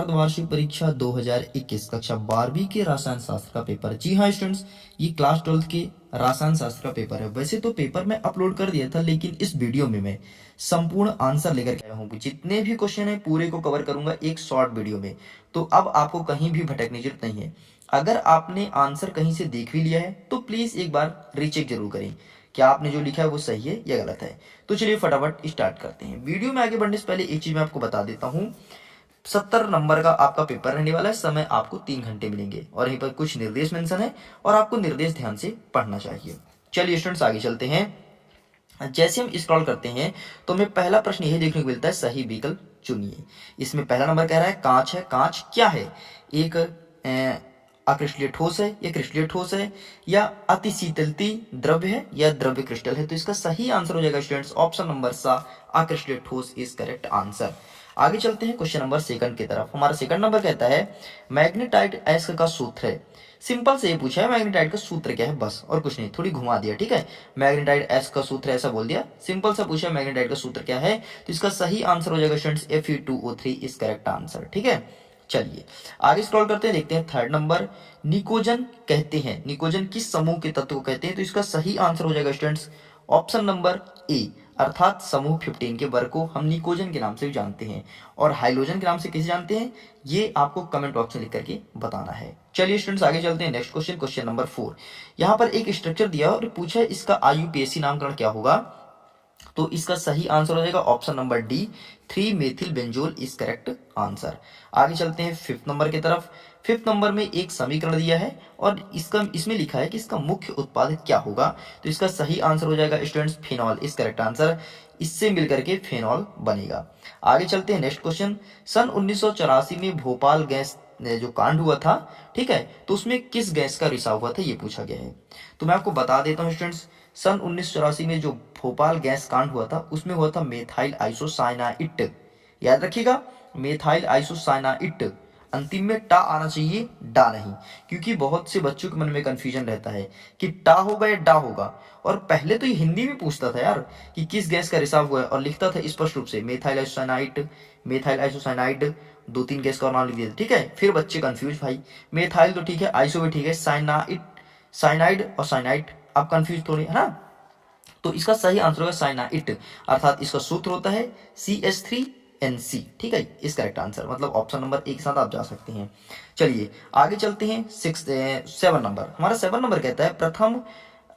अर्धवार्षिक परीक्षा 2021 कक्षा 12वीं के रसायन शास्त्र का पेपर। जी हाँ स्टूडेंट्स, ये क्लास 12th के रसायन शास्त्र का पेपर है। वैसे तो पेपर में अपलोड कर दिया था, लेकिन इस वीडियो में मैं संपूर्ण आंसर लेकर के आया हूँ। जितने भी क्वेश्चन है पूरे को कवर करूंगा एक शॉर्ट वीडियो में, तो अब आपको कहीं भी भटकने की जरूरत नहीं है। अगर आपने आंसर कहीं से देख भी लिया है तो प्लीज एक बार रीचेक जरूर करें, क्या आपने जो लिखा है वो सही है या गलत है। तो चलिए फटाफट स्टार्ट करते हैं। वीडियो में आगे बढ़ने से पहले एक चीज मैं आपको बता देता हूँ, 70 नंबर का आपका पेपर रहने वाला है। समय आपको 3 घंटे मिलेंगे और यहीं पर कुछ निर्देश मेंशन है और आपको निर्देश ध्यान से पढ़ना चाहिए। चलिए स्टूडेंट्स आगे चलते हैं। जैसे हम स्क्रॉल करते हैं तो हमें पहला प्रश्न यही देखने को मिलता है, सही विकल्प चुनिए। इसमें पहला नंबर कह रहा है कांच है। कांच क्या है? एक अक्रिस्टलीय ठोस है या क्रिस्टलीय ठोस है या अति शीतलती द्रव्य है या द्रव्य क्रिस्टल है। तो इसका सही आंसर हो जाएगा स्टूडेंट्स ऑप्शन नंबर सा, अक्रिस्टलीय ठोस इज करेक्ट आंसर। आगे चलते हैं क्वेश्चन नंबर सेकंड की तरफ। हमारा सेकंड नंबर कहता है मैग्नेटाइट अयस्क का सूत्र है। सिंपल से ये पूछा है मैग्नेटाइट का सूत्र क्या है, बस और कुछ नहीं, थोड़ी घुमा दिया। ठीक है, मैग्नेटाइट अयस्क का सूत्र ऐसा बोल दिया, सिंपल सा पूछा है मैग्नेटाइट का सूत्र क्या है। तो इसका सही आंसर हो जाएगा students Fe2O3 is correct answer. ठीक है, चलिए आगे स्क्रॉल करते हैं, देखते हैं थर्ड नंबर। निकोजन कहते हैं, निकोजन किस समूह के तत्व को कहते हैं। तो इसका सही आंसर हो जाएगा स्टूडेंट्स ऑप्शन नंबर ए, अर्थात समूह 15 के वर्ग को हम निकोजन के नाम से भी जानते हैं और हाइड्रोजन के नाम से किसे जानते हैं, ये आपको कमेंट बॉक्स में लिख करके बताना है। चलिए स्टूडेंट्स आगे चलते हैं। Next question, question number 4। यहाँ पर एक स्ट्रक्चर दिया और पूछा है इसका IUPAC नामकरण क्या होगा। तो इसका सही आंसर हो जाएगा option number D, 3 methyl benzoyl is correct answer. आगे चलते हैं फिफ्थ नंबर की तरफ। फिफ्थ नंबर में एक समीकरण दिया है और इसमें लिखा है कि इसका मुख्य उत्पाद क्या होगा। तो इसका सही आंसर हो जाएगा students phenol is correct answer. इससे मिलकर के फिनॉल बनेगा। आगे चलते हैं नेक्स्ट क्वेश्चन। सन 1984 में भोपाल गैस जो कांड हुआ था, ठीक है, तो उसमें किस गैस का रिसाव हुआ था ये पूछा गया है। तो मैं आपको बता देता हूँ स्टूडेंट्स, सन 1984 में जो भोपाल गैस कांड हुआ था उसमें हुआ था मेथाइल आइसोसाइनाइट। याद रखिएगा, मेथाइल आइसोसाइनाइट। अंतिम में टा आना चाहिए, डा नहीं, क्योंकि बहुत से बच्चों के मन में कंफ्यूजन रहता है कि टा होगा या डा होगा। और पहले तो ये हिंदी में पूछता था यार कि किस गैस का रिसाव हुआ है और लिखता था स्पष्ट रूप से methyl isocyanate, methyl isocyanide, 2-3 gas का नाम लिख दिया, ठीक है। फिर बच्चे कंफ्यूज, भाई मेथाइल तो ठीक है, आइसो भी ठीक है, साइनाइड, साइनाइड और साइनाइड, आप कंफ्यूज थोड़ी है ना। तो इसका सही आंसर होगा साइनाइट, अर्थात इसका सूत्र होता है CH3NC। ठीक है, इस करेक्ट आंसर, मतलब ऑप्शन नंबर ए के साथ आप जा सकते हैं। चलिए आगे चलते हैं 7 नंबर। हमारा 7 नंबर कहता है प्रथम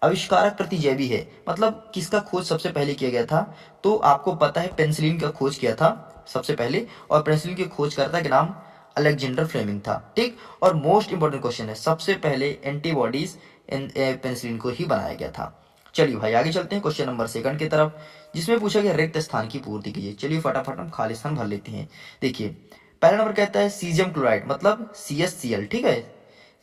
आविष्कारक प्रतिजैवी है, मतलब किसका खोज सबसे पहले किया गया था। तो आपको पता है पेनिसिलिन का खोज किया था सबसे पहले, और पेनिसिलिन के खोजकर्ता के नाम अलेक्जेंडर फ्लेमिंग था। ठीक, और मोस्ट इंपोर्टेंट क्वेश्चन है, सबसे पहले एंटीबॉडीज पेनिसिलिन को ही बनाया गया था। चलिए भाई आगे चलते हैं क्वेश्चन नंबर सेकंड की तरफ, जिसमें पूछा गया रिक्त स्थान की पूर्ति कीजिए। चलिए फटाफट हम खाली स्थान भर लेते हैं। देखिए पहला नंबर कहता है सीजियम क्लोराइड मतलब CaCl, ठीक है,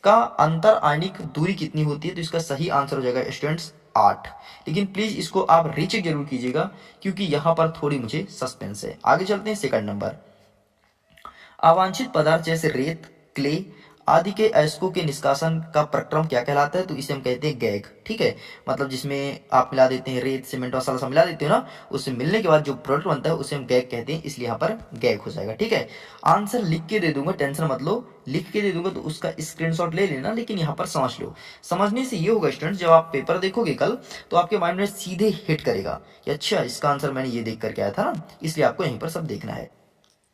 का अंतर आयनिक दूरी कितनी होती है। तो इसका सही आंसर हो जाएगा स्टूडेंट्स 8। लेकिन प्लीज इसको आप रीचेक जरूर कीजिएगा क्योंकि यहां पर थोड़ी मुझे सस्पेंस है। आगे चलते हैं सेकंड नंबर। अवांछित पदार्थ जैसे रेत, क्ले आदि के अयस्कों के निष्कासन का प्रक्रम क्या कहलाता है। तो इसे हम कहते हैं गैग। ठीक है, मतलब जिसमें आप मिला देते हैं रेत, सीमेंट मसाला सब मिला देते हो ना, उससे मिलने के बाद जो प्रोडक्ट बनता है उसे हम गैग कहते हैं, इसलिए यहाँ पर गैग हो जाएगा। ठीक है, आंसर लिख के दे दूंगा, टेंशन मत लो, लिख के दे दूंगा तो उसका स्क्रीनशॉट ले लेना, लेकिन यहाँ पर समझ लो। समझने से ये होगा स्टूडेंट, जब आप पेपर देखोगे कल तो आपके माइंड में सीधे हिट करेगा कि अच्छा इसका आंसर मैंने ये देख करके आया था ना, इसलिए आपको यहीं पर सब देखना है।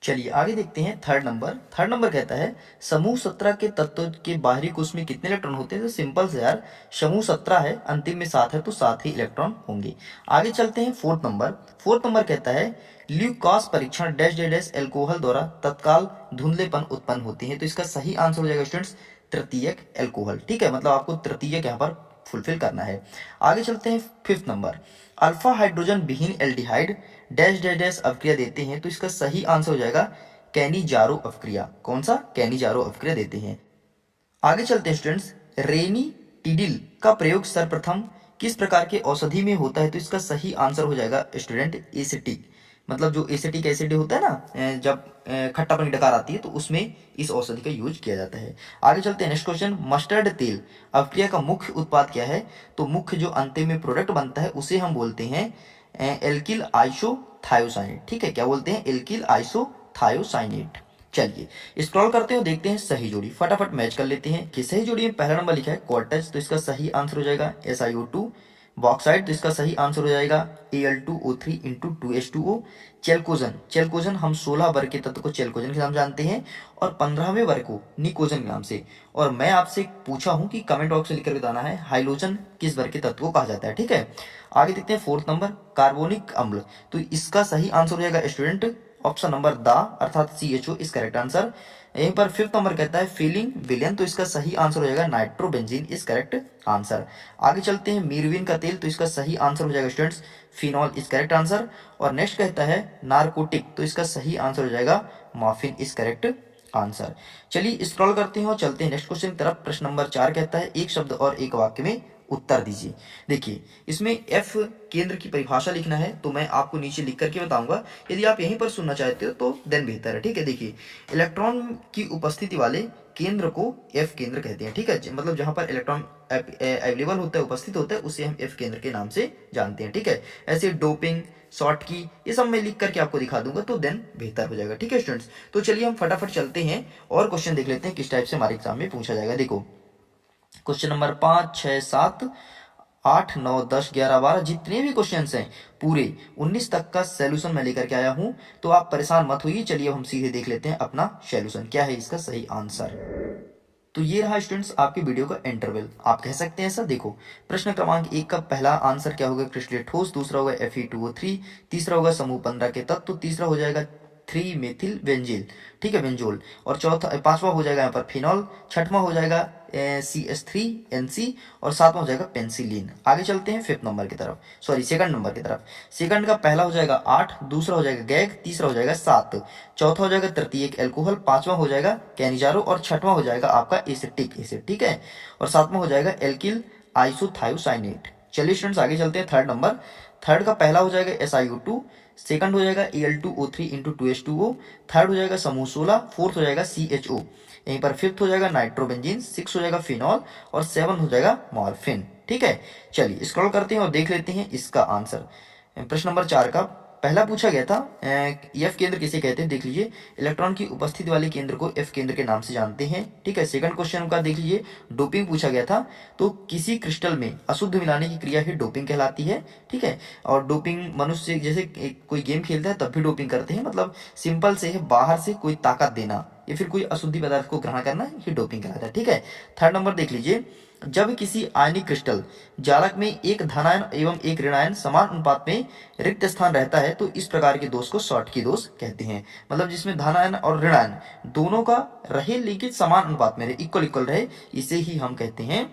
चलिए आगे देखते हैं थर्ड नंबर। थर्ड नंबर कहता है समूह 17 के तत्व के बाहरी कोश में कितने इलेक्ट्रॉन होते हैं। तो सिंपल से यार, समूह 17 है, अंतिम में 7 है, तो 7 ही इलेक्ट्रॉन होंगे। आगे चलते हैं फोर्थ नंबर। फोर्थ नंबर कहता है ल्यूकास परीक्षण डैश डैश डैश एल्कोहल द्वारा तत्काल धुंधलेपन उत्पन्न होती है। तो इसका सही आंसर हो जाएगा स्टूडेंट्स तृतीयक एल्कोहल। ठीक है, मतलब आपको तृतीयक यहाँ पर फुलफिल करना है। आगे चलते हैं फिफ्थ नंबर। अल्फा हाइड्रोजन विहीन एल्डिहाइड डैश डैश डैश अवक्रिया देते हैं। तो इसका सही आंसर हो जाएगा कैनिजारो अवक्रिया। कौन सा? कैनिजारो अवक्रिया देते हैं। आगे चलते हैं स्टूडेंट्स। रेनिटिडिल का प्रयोग सर्वप्रथम किस प्रकार के औषधि में होता है। तो इसका सही आंसर हो जाएगा स्टूडेंट एसिटिक, मतलब जो एसिटिक एसिड होता है ना, जब खट्टापन की डकार आती है तो उसमें इस औषधि का यूज किया जाता है। आगे चलते हैं नेक्स्ट क्वेश्चन। मस्टर्ड तेल अवक्रिया का मुख्य उत्पाद क्या है। तो मुख्य जो अंतिम में प्रोडक्ट बनता है उसे हम बोलते हैं एल्किल आइसोथायोसाइनेट। ठीक है, क्या बोलते हैं? Alkyl isothiocyanate. चलिए स्क्रॉल करते हैं और देखते हैं सही जोड़ी, फटाफट मैच कर लेते हैं कि सही जोड़ी में पहला नंबर लिखा है क्वार्टज, तो इसका सही आंसर हो जाएगा SiO2। बॉक्साइड, तो इसका सही आंसर हो जाएगा Al2O3 इंटू 2H2O। चेल्कोजन, चेल्कोजन हम 16 वर्ग के तत्व को चेल्कोजन के नाम जानते हैं और 15वें वर्ग को निकोजन के नाम से। और मैं आपसे पूछा हूं कि कमेंट बॉक्स में लिखकर बताना है हाइलोजन किस वर्ग के तत्व को कहा जाता है, ठीक है। आगे देखते हैं फोर्थ नंबर कार्बोनिक अम्ल, तो इसका सही आंसर हो जाएगा स्टूडेंट ऑप्शन नंबर द अर्थात CHO इस करेक्ट आंसर। यहीं पर फिफ्थ नंबर कहता है फीलिंग विलियन, तो इसका सही आंसर हो जाएगा नाइट्रोबेंजीन इस करेक्ट आंसर। आगे चलते हैं मीरविन का तेल, तो इसका सही आंसर हो जाएगा स्टूडेंट्स फिनॉल इस करेक्ट आंसर। और नेक्स्ट कहता है नारकोटिक, तो इसका सही आंसर हो जाएगा मॉर्फिन इस करेक्ट आंसर। चलिए स्क्रॉल करते हैं और चलते हैं नेक्स्ट क्वेश्चन की तरफ। प्रश्न नंबर 4 कहता है एक शब्द और एक वाक्य में उत्तर दीजिए। देखिए इसमें F केंद्र की परिभाषा लिखना है, तो मैं आपको नीचे लिख करके बताऊंगा, यदि आप यहीं पर सुनना चाहते हो तो देन बेहतर है, ठीक है। देखिए इलेक्ट्रॉन की उपस्थिति वाले केंद्र को F केंद्र कहते हैं, ठीक है। मतलब जहां पर इलेक्ट्रॉन अवेलेबल होता है, उपस्थित होता है, उसे हम F केंद्र के नाम से जानते हैं, ठीक है। ऐसे डोपिंग शॉर्ट की ये सब मैं लिख करके आपको दिखा दूंगा तो देन बेहतर हो जाएगा, ठीक है स्टूडेंट्स। तो चलिए हम फटाफट चलते हैं और क्वेश्चन देख लेते हैं किस टाइप से हमारे एग्जाम में पूछा जाएगा। देखो क्वेश्चन नंबर 5, 6, 7, 8, 9, 10, 11, 12 जितने भी क्वेश्चन हैं पूरे 19 तक का सॉल्यूशन मैं लेकर के आया हूं, तो आप परेशान मत होइए। चलिए अब हम सीधे देख लेते हैं अपना सॉल्यूशन क्या है इसका सही आंसर। तो ये रहा स्टूडेंट्स आपकी वीडियो का इंटरवल, आप कह सकते हैं ऐसा। देखो प्रश्न क्रमांक 1 का पहला आंसर क्या होगा क्रिस्टलीय ठोस, दूसरा होगा Fe2O3, तीसरा होगा समूह 15 के तत्व, तीसरा हो जाएगा 3 मेथिल बेंजील, ठीक है बेंजोल। और चौथा पांचवा हो जाएगा यहाँ पर फिनॉल, छठवां हो जाएगा CH3NC और सातवां हो जाएगा पेंसिलिन। आगे चलते हैं फिफ्थ नंबर की तरफ, सॉरी सेकंड नंबर की तरफ। सेकंड का पहला हो जाएगा 8, दूसरा हो जाएगा गैग, तीसरा हो जाएगा 7, चौथा हो जाएगा तृतीयक एल्कोहल, पांचवा हो जाएगा कैनिजारो और छठवां हो जाएगा आपका एसिटिक एसिड, ठीक है। और सातवां हो जाएगा एल्किल आइसोथायोसाइनेट। चलिए स्टूडेंट्स आगे चलते हैं थर्ड नंबर। थर्ड का पहला हो जाएगा SiO2, सेकंड हो जाएगा Al2O3 इंटू 2H2O, थर्ड हो जाएगा समूह 16, फोर्थ हो जाएगा CHO, यहीं पर फिफ्थ हो जाएगा नाइट्रोबेंजीन, सिक्स हो जाएगा फिनॉल और सेवन हो जाएगा मॉर्फिन, ठीक है। चलिए स्क्रॉल करते हैं और देख लेते हैं इसका आंसर। प्रश्न नंबर 4 का पहला पूछा गया था F केंद्र किसे कहते हैं, देख लीजिए इलेक्ट्रॉन की उपस्थिति वाले केंद्र को F केंद्र के नाम से जानते हैं, ठीक है। सेकंड क्वेश्चन का देख लीजिए डोपिंग पूछा गया था, तो किसी क्रिस्टल में अशुद्ध मिलाने की क्रिया ही डोपिंग कहलाती है, ठीक है। और डोपिंग मनुष्य जैसे कोई गेम खेलता है तब भी डोपिंग करते हैं, मतलब सिंपल से है बाहर से कोई ताकत देना या फिर कोई अशुद्धि पदार्थ को ग्रहण करना ही डोपिंग कहलाता है, ठीक है। थर्ड नंबर देख लीजिए जब किसी आयनिक क्रिस्टल जालक में एक धनायन एवं एक ऋणायन समान अनुपात में रिक्त स्थान रहता है तो इस प्रकार के दोष को शॉटकी दोष कहते हैं। मतलब जिसमें धनायन और ऋणायन दोनों का रहे लेकिन समान अनुपात में रहे, इक्वल इक्वल रहे, इसे ही हम कहते हैं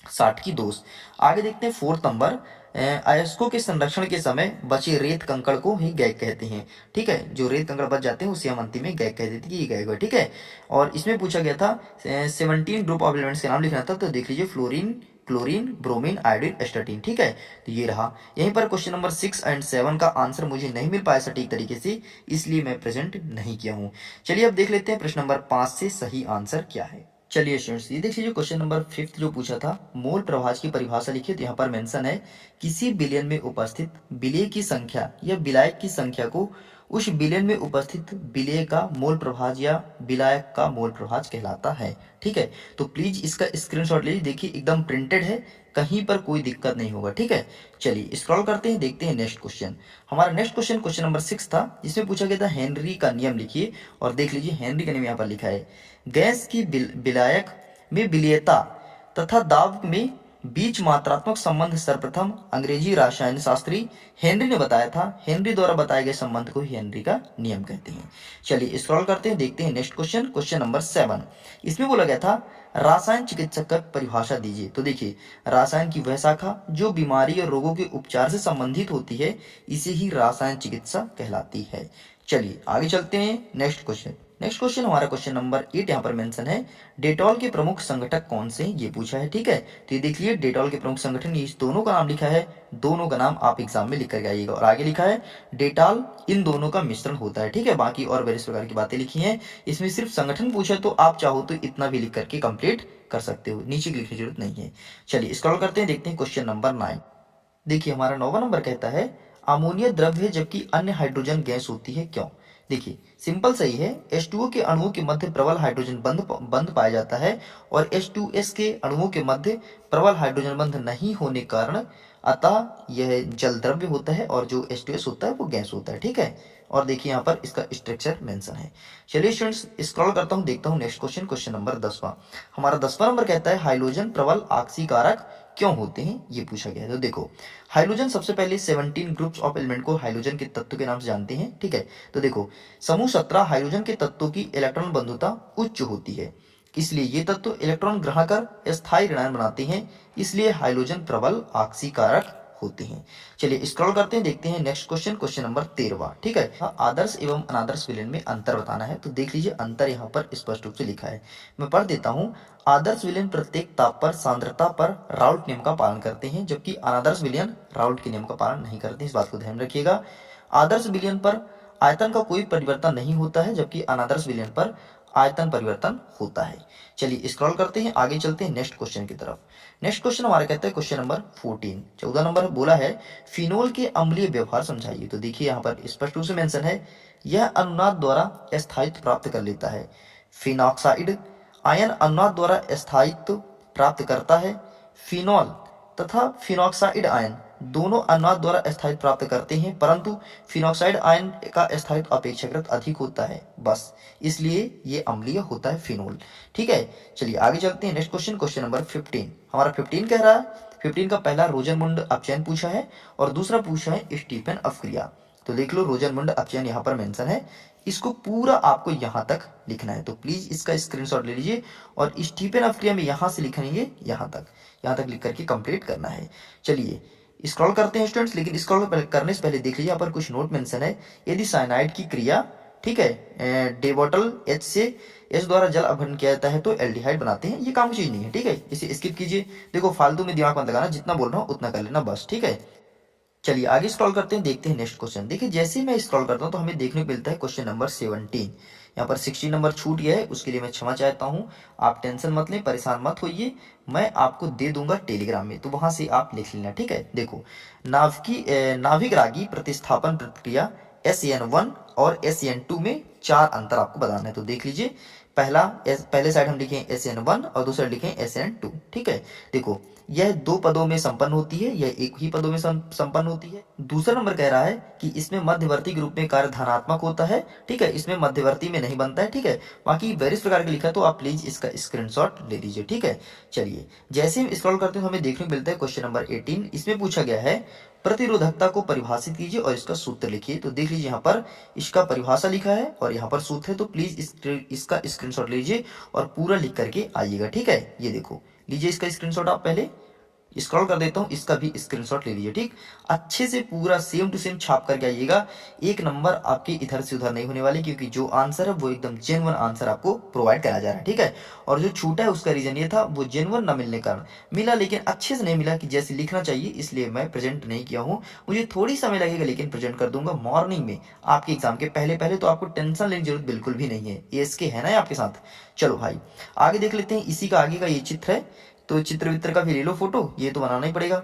शॉटकी दोष। आगे देखते हैं फोर्थ नंबर अयस्कों के संरक्षण के समय बचे रेत कंकड़ को ही गैग कहते हैं, ठीक है। जो रेत कंकड़ बच जाते हैं उसे हम अंतिम में गैग कह देते हैं कि ये गैग है, ठीक है। और इसमें पूछा गया था 17 ग्रुप ऑफ एलिमेंट्स के नाम लिखना था, तो देख लीजिए fluorine, chlorine, bromine, iodine, astatine, ठीक है। तो ये रहा। यहीं पर क्वेश्चन नंबर 6 एंड 7 का आंसर मुझे नहीं मिल पाया सटीक तरीके से, इसलिए मैं प्रेजेंट नहीं किया हूं। चलिए अब देख लेते हैं प्रश्न नंबर 5 से सही आंसर क्या है। चलिए स्टूडेंट्स ये देखिए जो क्वेश्चन नंबर 5 जो पूछा था मोल प्रभाज की परिभाषा लिखिए, तो यहाँ पर मेंशन है किसी बिलियन में उपस्थित विलेय की संख्या या विलायक की संख्या को उस बिलियन में उपस्थित विलेय का मोल प्रभाज या विलायक का मोल प्रभाज कहलाता है, ठीक है। तो प्लीज इसका स्क्रीनशॉट लीजिए, देखिए एकदम प्रिंटेड है, कहीं पर कोई दिक्कत नहीं होगा, ठीक है। चलिए स्क्रॉल करते हैं, देखते हैं नेक्स्ट क्वेश्चन। हमारा नेक्स्ट क्वेश्चन क्वेश्चन नंबर 6 था, जिसमें पूछा गया था हेनरी का नियम लिखिए, और देख लीजिए हेनरी का नियम यहाँ पर लिखा है गैस की विलायक में विलेयता तथा दाब में बीच मात्रात्मक संबंध सर्वप्रथम अंग्रेजी रसायन शास्त्री हेनरी ने बताया था। हेनरी द्वारा बताए गए संबंध को हेनरी का नियम कहते हैं। चलिए स्क्रॉल करते हैं, देखते हैं नेक्स्ट क्वेश्चन क्वेश्चन नंबर 7। इसमें बोला गया था रासायन चिकित्सक का परिभाषा दीजिए। तो देखिए रासायन की वह शाखा जो बीमारी और रोगों के उपचार से संबंधित होती है इसे ही रासायन चिकित्सा कहलाती है। चलिए आगे चलते हैं नेक्स्ट क्वेश्चन। नेक्स्ट क्वेश्चन हमारा क्वेश्चन नंबर 8 यहाँ पर मेंशन है डेटॉल के प्रमुख संगठक कौन से हैं, ये पूछा है, ठीक है। तो ये देखिए डेटॉल के प्रमुख संगठन, इस दोनों का नाम लिखा है, दोनों का नाम आप एग्जाम में लिख कर आइएगा। और आगे लिखा है डेटॉल इन दोनों का मिश्रण होता है, ठीक है। बाकी और वेरियस प्रकार की बातें लिखी हैं, इसमें सिर्फ संगठन पूछा तो आप चाहो तो इतना भी लिख करके कंप्लीट कर सकते हो, नीचे की लिखने की जरूरत नहीं है। चलिए स्क्रॉल करते हैं, देखते हैं क्वेश्चन नंबर 9। देखिए हमारा 9वां नंबर कहता है अमोनिया द्रव्य है जबकि अन्य हाइड्रोजन गैस होती है, क्यों। देखिए सिंपल सही है, H2O के अणुओं के मध्य प्रबल हाइड्रोजन बंध पाया जाता है और H2S के अणुओं के मध्य प्रबल हाइड्रोजन बंध नहीं होने कारण अतः यह जल द्रव्य होता है और जो H2S होता है वो गैस होता है। ठीक है, और देखिए यहाँ पर इसका स्ट्रक्चर मेंशन है। चलिए स्टूडेंट्स स्क्रॉल करता हूँ, देखता हूँ नेक्स्ट क्वेश्चन, क्वेश्चन नंबर 10वां। हमारा 10वां नंबर कहता है हाइड्रोजन प्रबल ऑक्सीकारक क्यों होते हैं, ये पूछा गया है। तो देखो हाइड्रोजन सबसे पहले 17 ग्रुप्स ऑफ एलिमेंट को हाइड्रोजन के तत्व के नाम से जानते हैं। ठीक है, तो देखो समूह 17 हाइड्रोजन के तत्वों की इलेक्ट्रॉन बंधुता उच्च होती है, इसलिए ये तत्व इलेक्ट्रॉन ग्रहण कर स्थायी ऋणायन बनाते हैं, इसलिए हाइड्रोजन प्रबल ऑक्सीकारक होते हैं। चलिए स्क्रॉल करते हैं, देखते हैं नेक्स्ट क्वेश्चन, क्वेश्चन नंबर 13वां। ठीक है, आदर्श एवं अनादर्श विलयन में अंतर बताना है। तो देख लीजिए अंतर यहाँ पर स्पष्ट रूप से लिखा है, मैं पढ़ देता हूँ। आदर्श विलयन प्रत्येक ताप पर सांद्रता पर राउल्ट नियम का पालन करते हैं, जबकि अनादर्श विलयन राउल्ट के नियम का पालन नहीं करते हैं, इस बात को ध्यान रखिएगा। आदर्श विलयन पर आयतन का कोई परिवर्तन नहीं होता है, जबकि अनादर्श विलयन पर आयतन परिवर्तन होता है। चलिए स्क्रॉल करते हैं, आगे चलते हैं नेक्स्ट क्वेश्चन की तरफ। नेक्स्ट क्वेश्चन हमारा कहता है क्वेश्चन नंबर 14, 14 नंबर बोला है फिनोल के अम्लीय व्यवहार समझाइए। तो देखिए यहाँ पर स्पष्ट रूप से मेंशन है, यह अनुनाद द्वारा स्थायित्व प्राप्त कर लेता है। फिनॉक्साइड आयन अनुनाद द्वारा स्थायित्व प्राप्त करता है। फिनॉल तथा फिनॉक्साइड आयन दोनों अनुनाद द्वारा स्थायित्व प्राप्त करते हैं, परंतु फिनॉक्साइड आयन का स्थायित्व अपेक्षाकृत अधिक होता है, बस इसलिए ये अम्लीय होता है फिनोल। ठीक है, चलिए आगे चलते हैं नेक्स्ट क्वेश्चन, क्वेश्चन नंबर 15। हमारा 15 कह रहा है, 15 का पहला रोजनमुंड अपचयन पूछा है और दूसरा पूछा है स्टीफन अपक्रिया। तो देख लो रोजनमुंड अपचयन यहाँ पर मेंशन है, इसको पूरा आपको यहाँ तक लिखना है, तो प्लीज इसका स्क्रीनशॉट ले लीजिए और स्टीफन अपक्रिया में यहाँ से लिखेंगे यहाँ तक लिख करके कंप्लीट करना है। चलिए स्क्रॉल करते हैं स्टूडेंट्स, लेकिन स्क्रॉल करने से पहले देख लीजिए यहाँ पर कुछ नोट मेंशन है। यदि साइनाइड की क्रिया, ठीक है, डेबोटल H से H द्वारा जल अपघटन किया जाता है तो एल्डिहाइड बनाते हैं, ये काम चीज नहीं है। ठीक है, इसे स्किप कीजिए, देखो फालतू में दिमाग मत लगाना, जितना बोल रहा हूँ उतना कर लेना बस। ठीक है, चलिए आगे स्क्रॉल करते हैं, देखते हैं नेक्स्ट क्वेश्चन। देखिए जैसे ही मैं स्क्रॉल करता हूँ तो हमें देखने को मिलता है क्वेश्चन नंबर 17। यहाँ पर 16 नंबर छूट गया है, उसके लिए मैं क्षमा चाहता हूँ। आप टेंशन मत लें, परेशान मत होइए, मैं आपको दे दूंगा टेलीग्राम में, तो वहां से आप लिख लेना। ठीक है, देखो नाभिक रागी प्रतिस्थापन प्रक्रिया SN1 और SN2 में 4 अंतर आपको बताना है। तो देख लीजिए, पहले साइड हम लिखें SN1 और दूसरा लिखें SN2। ठीक है, देखो यह 2 पदों में संपन्न होती है, यह एक ही पदों में संपन्न होती है। दूसरा नंबर कह रहा है कि इसमें मध्यवर्ती ग्रुप में कार्य धनात्मक होता है। ठीक है, इसमें मध्यवर्ती में नहीं बनता है। ठीक है, बाकी वेरियस प्रकार के लिखा है, तो आप प्लीज इसका स्क्रीनशॉट ले लीजिए। ठीक है, चलिए जैसे हम स्क्रॉल करते हैं तो हमें देखने को मिलता है क्वेश्चन नंबर 18। इसमें पूछा गया है प्रतिरोधकता को परिभाषित कीजिए और इसका सूत्र लिखिए। तो देख लीजिए यहाँ पर इसका परिभाषा लिखा है और यहाँ पर सूत्र है, तो प्लीज इसका स्क्रीनशॉट लीजिए और पूरा लिख करके आइएगा। ठीक है, ये देखो लीजिए इसका स्क्रीनशॉट, आप पहले स्क्रॉल कर देता हूं, इसका भी स्क्रीनशॉट ले लीजिए। ठीक, अच्छे से पूरा सेम टू सेम छाप करके आइएगा, एक नंबर आपके इधर से उधर नहीं होने वाले, क्योंकि जो आंसर है वो एकदम जेन्युइन आंसर आपको प्रोवाइड करा जा रहा है। ठीक है, और जो छूटा है उसका रीजन ये था, वो जेन्युइन न मिलने कारण मिला, लेकिन अच्छे से नहीं मिला कि जैसे लिखना चाहिए, इसलिए मैं प्रेजेंट नहीं किया हूँ। मुझे थोड़ी समय लगेगा लेकिन प्रेजेंट कर दूंगा मॉर्निंग में आपके एग्जाम के पहले पहले, तो आपको टेंशन लेने की जरूरत बिल्कुल भी नहीं है। एएसके है ना आपके साथ। चलो भाई आगे देख लेते हैं, इसी का आगे का ये चित्र है, तो चित्र वित्र का भी ले लो फोटो, ये तो बनाना ही पड़ेगा।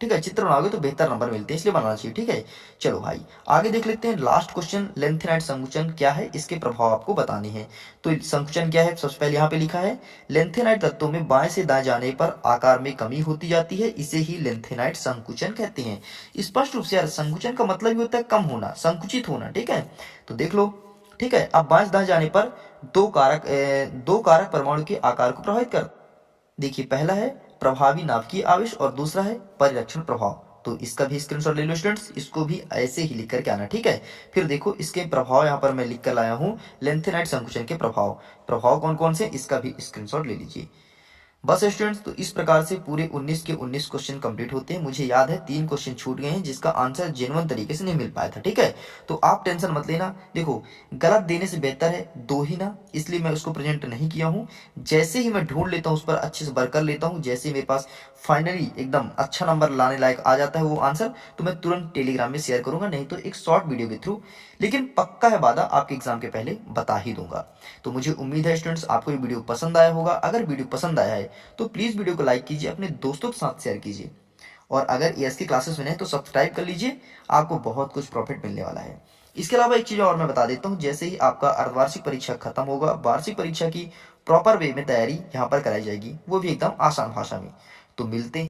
ठीक है, चित्र बनाओगे तो बेहतर नंबर मिलते हैं, इसलिए बनाना चाहिए। ठीक है, चलो भाई आगे देख लेते हैं लास्ट क्वेश्चन, लेंथेनाइट संकुचन क्या है, इसके प्रभाव आपको बताने हैं। तो संकुचन क्या है, सबसे पहले यहाँ पे लिखा है लेंथेनाइट तत्वों में बाएं से दाएं जाने पर आकार में कमी होती जाती है, इसे ही लेंथेनाइट संकुचन कहते हैं। स्पष्ट रूप से यार संकुचन का मतलब ही होता है कम होना, संकुचित होना। ठीक है, तो देख लो। ठीक है, अब बाएं से दाएं जाने पर दो कारक परमाणु के आकार को प्रभावित कर, देखिए पहला है प्रभावी नाभिकीय आवेश और दूसरा है परिरक्षण प्रभाव। तो इसका भी स्क्रीनशॉट ले लो स्टूडेंट्स, इसको भी ऐसे ही लिख करके आना। ठीक है, फिर देखो इसके प्रभाव यहाँ पर मैं लिख कर लाया हूँ, लेंथेनाइट संकुचन के प्रभाव कौन कौन से, इसका भी स्क्रीनशॉट ले लीजिए। बस स्टूडेंट्स, तो इस प्रकार से पूरे 19 के 19 क्वेश्चन कंप्लीट होते हैं। मुझे याद है 3 क्वेश्चन छूट गए हैं जिसका आंसर जेन्युइन तरीके से नहीं मिल पाया था। ठीक है, तो आप टेंशन मत लेना, देखो गलत देने से बेहतर है दो ही ना, इसलिए मैं उसको प्रेजेंट नहीं किया हूँ। जैसे ही मैं ढूंढ लेता हूँ उस पर अच्छे से वर्क कर लेता हूँ, जैसे ही मेरे पास फाइनली एकदम अच्छा नंबर लाने लायक आ जाता है वो आंसर, तो मैं तुरंत टेलीग्राम में शेयर करूंगा, नहीं तो एक शॉर्ट वीडियो के थ्रू, लेकिन पक्का है वादा आपके एग्जाम के पहले बता ही दूंगा। तो मुझे उम्मीद है स्टूडेंट्स आपको ये वीडियो पसंद आया होगा। अगर वीडियो पसंद आया है तो प्लीज वीडियो को लाइक कीजिए, अपने दोस्तों के साथ शेयर कीजिए, और अगर एएस की क्लासेस में हैं तो सब्सक्राइब कर लीजिए, आपको बहुत कुछ प्रॉफिट मिलने वाला है। इसके अलावा एक चीज़ और मैं बता देता हूँ, जैसे ही आपका अर्धवार्षिक परीक्षा खत्म होगा, वार्षिक परीक्षा की प्रॉपर वे में तैयारी यहाँ पर कराई जाएगी, वो भी एकदम आसान भाषा में। तो मिलते हैं